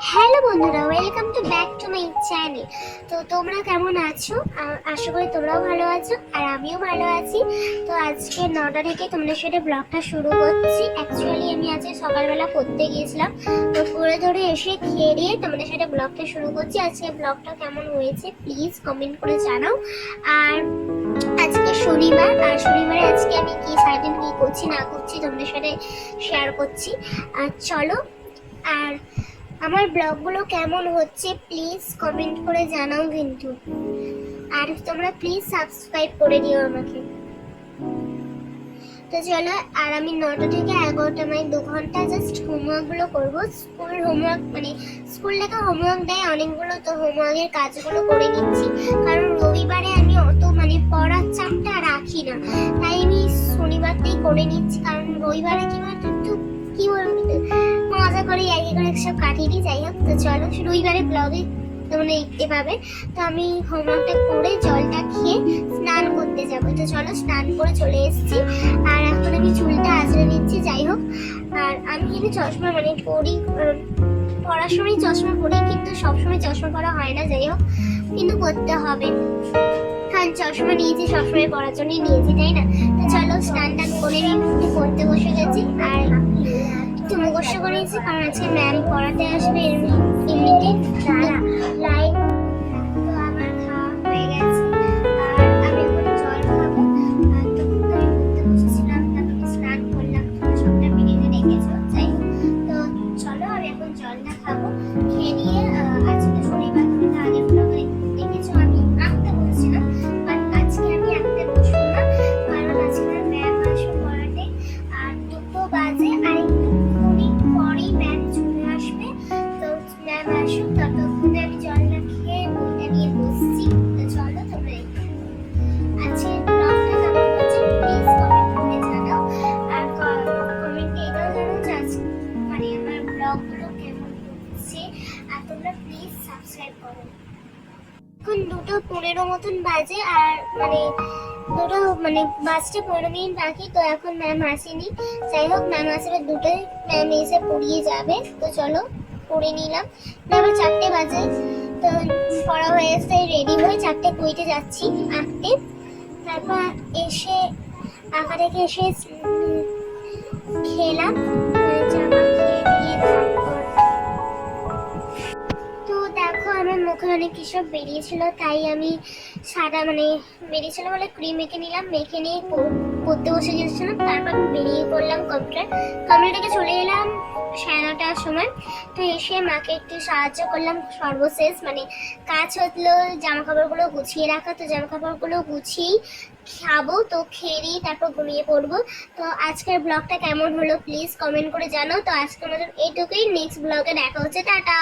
Hello বন্ধুরা, welcome to back to my channel. তো তোমরা কেমন আছো? আশা করি তোমরাও ভালো আছো আর আমিও ভালো আছি। তো আজকে 9টা থেকে তোমাদের সাথে ব্লগটা শুরু করছি। অ্যাকচুয়ালি আমি আজকে সকালবেলা পড়তে গিয়েছিলাম, তো পড়ে ধরে এসে খেয়ে দিয়ে তোমাদের সাথে ব্লগটা শুরু করছি। আজকে ব্লগটা কেমন হয়েছে প্লিজ কমেন্ট করে জানাও। আর আজকে শনিবার, আর শনিবারে আজকে আমি কি সারাদিন কি করছি না করছি তোমাদের সাথে শেয়ার করছি। আর চলো, আর আমার ব্লগগুলো কেমন হচ্ছে প্লিজ কমেন্ট করে জানাও কিন্তু। আর তোমরা প্লিজ সাবস্ক্রাইব করে দিও আমাকে। তো চলো, আর আমি 9টা থেকে 11টা মানে 2 ঘন্টা জাস্ট হোমওয়ার্কগুলো করবো। স্কুল হোমওয়ার্ক মানে স্কুল থেকে হোমওয়ার্ক দেয় অনেকগুলো, তো হোমওয়ার্কের কাজগুলো করে নিচ্ছি। কারণ রবিবারে আমি অত মানে পড়ার চাপটা রাখি না, তাই আমি শনিবারটাই করে নিচ্ছি। কারণ রবিবারে কি বলতো, একটু কি বলবো, মজা করে একই করে সব কাটিয়ে দিই। যাই হোক, তো চলো রবিবারে ব্লগে মানে দেখতে পাবে। তো আমি হোমওয়ার্কটা করে জলটা খেয়ে স্নান করতে যাব। তো চলো, স্নান করে চলে এসেছি। আর এখন আমি চুলটা আঁচড়ে নিচ্ছি। যাই হোক, আর আমি কিন্তু চশমা মানে পরি, পড়ার সময় চশমা পরি, কিন্তু সবসময় চশমা পরা হয় না। যাই হোক, কিন্তু করতে হবে, কারণ চশমা নিয়েছি সবসময় পড়ার জন্যই নিয়েছি, তাই না? তো চলো, স্নান টান করে একটু পড়তে বসে গেছি। আর একটু মুখস্থ করে নিয়েছি, কারণ আজকে ম্যাম পড়াতে আসবে এমনিতে লাইভ। তো আমার খাওয়া হয়ে গেছে, আর আমি এখন জল খাবো। আর তখন তো আমি পড়তে বসেছিলাম, তারপরে স্নান করলাম, তোমরা সবটা ভিডিওতে দেখেছো। যাই হোক, তো চলো আমি এখন জলটা খাবো। খেয়ে নিয়ে আজকে শনিবার, তোমরা আগের ব্লগে দেখেছো আমি আঁকতে বলছিলাম, বাট আজকে আমি আঁকতে বসবো না। কারণ আজকে আমার ম্যাম আসবে পড়াতে, আর 2টো বাজে, আর একটুখানি পরেই ম্যাম চলে আসবে। তো ম্যাম আসুক, ততক্ষণে আমি জলটা খেয়ে বইটা নিয়ে বসছি। তো চলো তোমরা আজকে ব্লগটা কেমন হচ্ছে প্লিজ কমেন্ট করে জানাও। আর কমেন্টে এটাও জানাও যে আজকে মানে আমার ব্লগগুলো কেমন হচ্ছে। আর তোমরা প্লিজ সাবস্ক্রাইব করো। এখন 2:15 মতন বাজে, আর মানে দুটো মানে বাসটা 15 মিনিট বাকি। তো এখন ম্যাম আসেনি। যাই হোক, ম্যাম আসবে 2টায়, ম্যাম এসে পড়িয়ে যাবে। তো চলো পড়ে নিলাম। আবার 4টে বাজে, তো পড়া হয়ে এসে রেডি হয়ে 4:20-তে যাচ্ছি আঁকতে। তারপর এসে আঁকা থেকে এসে খেলাম, জামা খেয়ে দিয়ে তারপর তো দেখো আমার মুখে অনেক কিছু বেরিয়েছিল, তাই আমি সাদা মানে বেরিয়েছিল বলে ক্রিম মেখে নিলাম। মেখে নিয়ে পড়তে বসে গেছিলাম। তারপর আমি বেরিয়ে পড়লাম কম্পিউটার থেকে চলে এলাম 9:30টার সময়। তো এসে মাকে একটু সাহায্য করলাম। সর্বশেষ মানে কাজ হলো জামা কাপড়গুলো গুছিয়ে রাখা। তো জামা কাপড়গুলো গুছিয়েই খাবো, তো খেয়ে দিয়ে তারপর ঘুমিয়ে পড়বো। তো আজকের ব্লগটা কেমন হলো প্লিজ কমেন্ট করে জানাও। তো আজকের মতন এইটুকুই, নেক্সট ব্লগে দেখা হচ্ছে, টাটা।